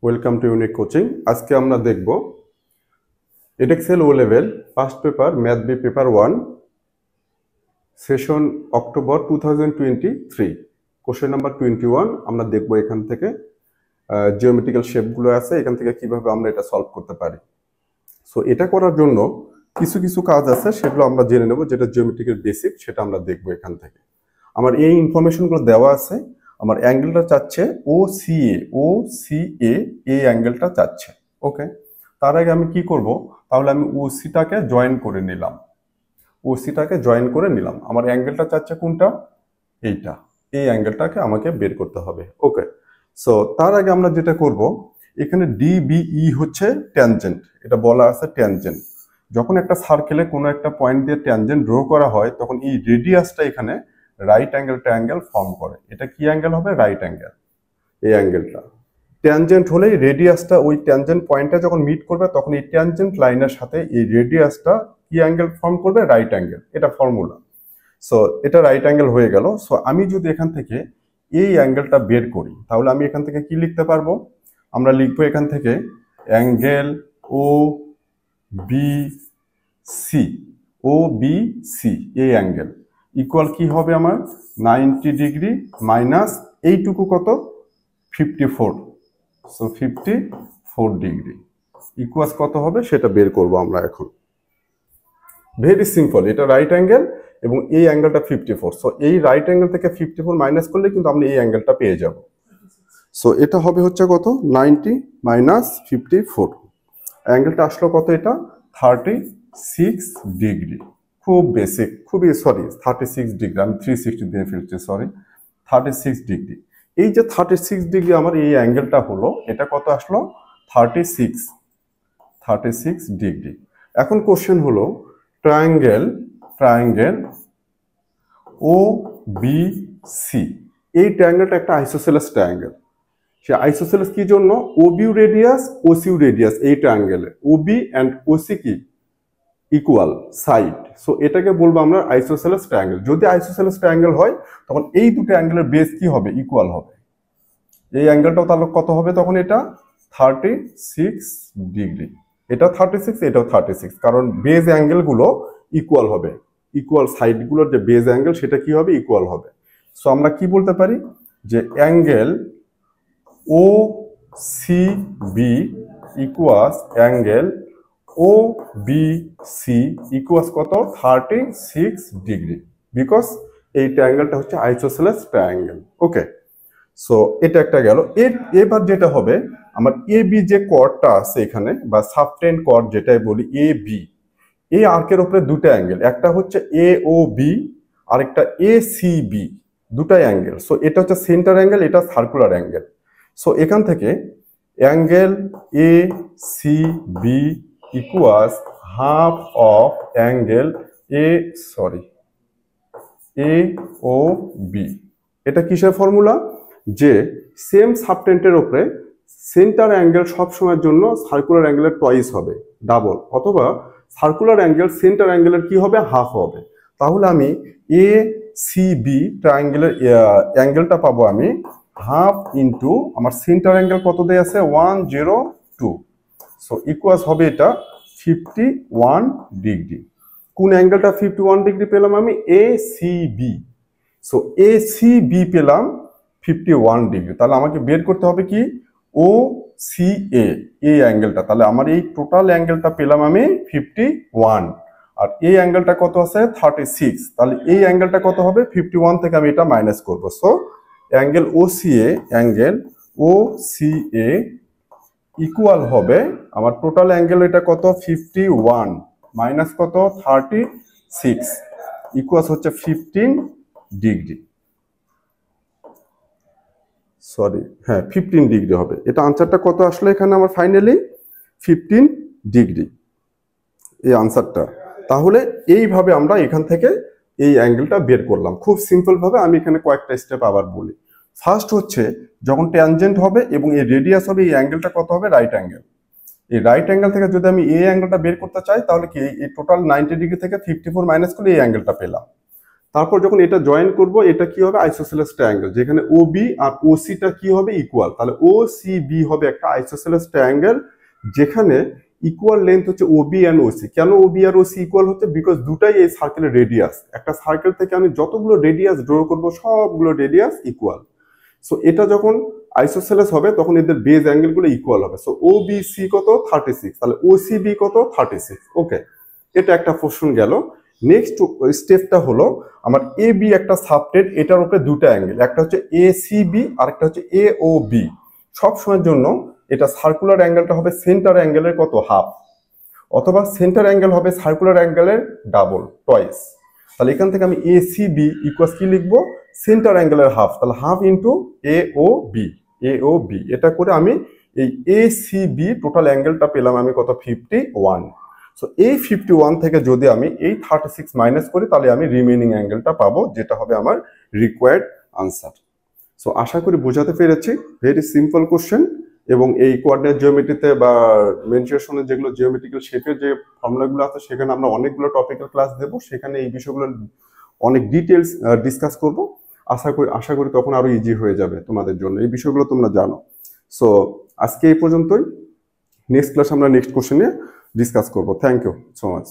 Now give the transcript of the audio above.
Welcome to unique coaching. আজকে আমরা দেখব Edexcel O level first paper math B paper 1 session October 2023 question number 21 আমরা দেখব। এখান থেকে জিওমেট্রিক্যাল শেপগুলো আছে, এখান থেকে কিভাবে আমরা এটা সলভ করতে পারি। সো এটা করার জন্য কিছু কিছু কাজ আছে, সেগুলো আমরা জেনে নেব। যেটা জিওমেট্রিক্যাল বেসিক, সেটা আমরা দেখব এখান থেকে। আমার এই ইনফরমেশনগুলো দেওয়া আছে। আমার অ্যাঙ্গেলটা চাচ্ছে ও সি এ এই অ্যাঙ্গেলটা চাচ্ছে। ওকে, তার আগে আমি কি করব, তাহলে আমি ও সিটাকে জয়েন করে নিলাম। আমার অ্যাঙ্গেলটা চাচ্ছে কোনটা? এইটা। এই অ্যাঙ্গেলটাকে আমাকে বের করতে হবে। ওকে, সো তার আগে আমরা যেটা করব, এখানে ডিবিই হচ্ছে ট্যানজেন্ট। এটা বলা আছে ট্যানজেন্ট। যখন একটা সার্কেলে কোনো একটা পয়েন্ট দিয়ে ট্যানজেন্ট ড্র করা হয়, তখন এই রেডিয়াসটা এখানে রাইট অ্যাঙ্গেল ট্রায়াঙ্গেল ফর্ম করে। এটা কি অ্যাঙ্গেল হবে? Right angle. এই অ্যাঙ্গেলটা ট্যানজেন্ট হলেই রেডিয়াসটা ওই ট্যানজেন্ট পয়েন্টটা যখন মিট করবে, তখন এই ট্যানজেন্ট লাইনের সাথে এই রেডিয়াসটা কি অ্যাঙ্গেল ফর্ম করবে? Right angle. এটা ফর্মুলা। সো এটা রাইট অ্যাঙ্গেল হয়ে গেল। সো আমি যদি এখান থেকে এই অ্যাঙ্গেলটা বের করি, তাহলে আমি এখান থেকে কি লিখতে পারবো? আমরা লিখবো এখান থেকে অ্যাঙ্গেল ও বি সি এই অ্যাঙ্গেল ইকুয়াল কি হবে আমার? 90 ডিগ্রি মাইনাস এইটুকু কত? 54। সো 54 ডিগ্রি ইকুয়াস কত হবে সেটা বের করব আমরা এখন। Very simple. এটা রাইট অ্যাঙ্গেল এবং এই অ্যাঙ্গেলটা 54। সো এই রাইট অ্যাঙ্গেল থেকে 54 মাইনাস করলে কিন্তু আমরা এই অ্যাঙ্গেলটা পেয়ে যাব। সো এটা হবে হচ্ছে কত? 90 মাইনাস 54। অ্যাঙ্গেলটা আসলো কত? এটা 36 ডিগ্রি। খুব বেসিক, খুবই 36 ডিগ্রি। আমি 360 দিয়ে ফেলছি, 36 ডিগ্রি। এই যে 36 ডিগ্রি আমার এই অ্যাঙ্গেলটা হলো, এটা কত আসলো? 36 ডিগ্রি। এখন কোশ্চেন হলো ট্রায়াঙ্গেল ও বি সি। এই ট্রায়াঙ্গেলটা একটা আইসোসেলেস ট্রায়াঙ্গেল। সে আইসোসেলেস কি জন্য? ওবিউ রেডিয়াস, ওসিউ রেডিয়াস। এই ট্রায়াঙ্গেলে ওবি অ্যান্ড ওসি কি ইকুয়াল সাইড। সো এটাকে বলবো আমরা আইসোসেলেস ট্রায়াঙ্গেল। যদি আইসোসেলেস ট্রায়াঙ্গেল হয়, তখন এই দুটো অ্যাঙ্গেলের বেস কি হবে? ইকুয়াল হবে। এই অ্যাঙ্গেলটাও তাহলে কত হবে? তখন এটা 36 ডিগ্রি। এটা 36, এটাও 36, কারণ বেজ অ্যাঙ্গেলগুলো ইকুয়াল হবে। ইকুয়াল সাইডগুলোর যে বেজ অ্যাঙ্গেল, সেটা কি হবে? ইকুয়াল হবে। সো আমরা কি বলতে পারি যে অ্যাঙ্গেল ও সি বি ইকুয়াস অ্যাঙ্গেল ও বি সি ইকুয়াস কত? 36 ডিগ্রি, বিকজ এই ট্রায়াঙ্গেলটা হচ্ছে আইসোসেলেস ট্রায়াঙ্গেল। ওকে, সো এটা একটা গেল। এবার যেটা হবে, আমার এ বি যে কর্ডটা আছে এখানে, বা সাবটেন কর্ড যেটাই বলি, এ বি, এই আর্কের উপরে দুটো অ্যাঙ্গেল, একটা হচ্ছে এ ও বি, আরেকটা এ সি বি, দুটাই অ্যাঙ্গেল। সো এটা হচ্ছে সেন্টার অ্যাঙ্গেল, এটা সার্কুলার অ্যাঙ্গেল। সো এখান থেকে angle A C B equals half of angle A O B. এটা কিসের ফর্মুলা? যে সেম সাবটেন্টের উপরে সেন্টার অ্যাঙ্গেল সবসময়ের জন্য সার্কুলার অ্যাঙ্গেলের টয়েস হবে, ডাবল, অথবা সার্কুলার অ্যাঙ্গেল সেন্টার অ্যাঙ্গেলের কি হবে? হাফ হবে। তাহলে আমি এ সি বি ট্রায়াঙ্গেলের অ্যাঙ্গেলটা পাবো আমি হাফ ইন্টু আমার সেন্টার অ্যাঙ্গেল কত দেয়া আছে? 102। সো ইকুয়াস হবে এটা 51 ডিগ্রি। কোন অ্যাঙ্গেলটা 51 ডিগ্রি পেলাম আমি? A C B. So A C B পেলাম 51 ডিগ্রি। তাহলে আমাকে বের করতে হবে কি? ও সি এ, এই অ্যাঙ্গেলটা। তাহলে আমার এই টোটাল অ্যাঙ্গেলটা পেলাম আমি 51, আর এই অ্যাঙ্গেলটা কত আছে? 36। তাহলে এই অ্যাঙ্গেলটা কত হবে? 51 থেকে আমি এটা মাইনাস করবো। সো অ্যাঙ্গেল ও সি এ ইকুয়াল হবে আমার টোটাল অ্যাঙ্গেল, এটা কত? 51 মাইনাস কত? 36 ইকুয়াস হচ্ছে 15 ডিগ্রি। 15 ডিগ্রি হবে। এটা আনসারটা কত আসলে এখানে আমার? ফাইনালি 15 ডিগ্রি এই আনসারটা। তাহলে এইভাবে আমরা এখান থেকে এই অ্যাঙ্গেলটা বের করলাম খুব সিম্পল ভাবে। আমি এখানে কয়েকটা স্টেপ আবার বলি। ফার্স্ট হচ্ছে, যখন ট্যানজেন্ট হবে এবং এই রেডিয়াস হবে, এই অ্যাঙ্গেলটা কত হবে? Right angle. এই রাইট অ্যাঙ্গেল থেকে যদি আমি এই অ্যাঙ্গেলটা বের করতে চাই, তাহলে কি এই টোটাল 90 ডিগ্রি থেকে 54 মাইনাস করলে এই অ্যাঙ্গেলটা পেলাম। তারপর যখন এটা জয়েন করব এটা কি হবে আইসোসেলেস ট্রায়াঙ্গেল, যেখানে ওবি আর ওসিটা কি হবে ইকুয়াল, তাহলে ও সি বি হবে একটা আইসোসেলেস ট্রায়াঙ্গেল যেখানে ইকুয়াল লেন্থ হচ্ছে ওবি এন্ড ওসি। কেন ওবি আর ওসি ইকুয়াল হচ্ছে, বিকজ দুটাই এই সার্কেলের রেডিয়াস। একটা সার্কেল থেকে আমি যতগুলো রেডিয়াস ড্র করব সবগুলো রেডিয়াস ইকুয়াল। সো এটা যখন আইসোসেলেস হবে তখন এদের বেজ অ্যাঙ্গেলগুলো ইকুয়াল হবে। সো ও বি সি কত 36, তাহলে ও সি বি কত 36। ওকে, এটা একটা পোর্শন গেল। নেক্সট স্টেপটা হলো আমার এ বি একটা সাবটেট, এটার উপরে দুটো অ্যাঙ্গেল, একটা হচ্ছে এ সি বি আর একটা হচ্ছে এ ও বি। সব সময়ের জন্য এটা সার্কুলার অ্যাঙ্গেলটা হবে সেন্টার অ্যাঙ্গেলের কত হাফ, অথবা সেন্টার অ্যাঙ্গেল হবে সার্কুলার অ্যাঙ্গেলের ডাবল টয়েস। তাহলে এখান থেকে আমি এ সি বি ইকুয়ালস কি লিখবো, সেন্টার অ্যাঙ্গেলের হাফ, তাহলে হাফ ইন্টু এ ও বি, এ ও বি। এটা করে আমি এই এ সি বি টোটাল অ্যাঙ্গেলটা পেলাম আমি কত 51। সো এই 51 থেকে যদি আমি এই 36 মাইনাস করি তাহলে আমি রিমেইনিং অ্যাঙ্গেলটা পাবো, যেটা হবে আমার রিকোয়ার্ড আনসার। সো আশা করি বোঝাতে পেরেছি, ভেরি সিম্পল কোশ্চেন। এবং এই কোঅর্ডিনেট জিওমেট্রিতে বা মেনসুরেশনের যেগুলো জিওমেট্রিক্যাল শেপের যে ফর্মুলাগুলো আছে সেখানে আমরা অনেকগুলো টপিক্যাল ক্লাস দেবো, সেখানে এই বিষয়গুলো অনেক ডিটেলস ডিসকাস করব। আশা করি তখন আরো ইজি হয়ে যাবে তোমাদের জন্য, এই বিষয়গুলো তোমরা জানো। সো আজকে এই পর্যন্তই, নেক্সট ক্লাস আমরা নেক্সট কোশ্চেন নিয়ে ডিসকাস করবো। Thank you so much.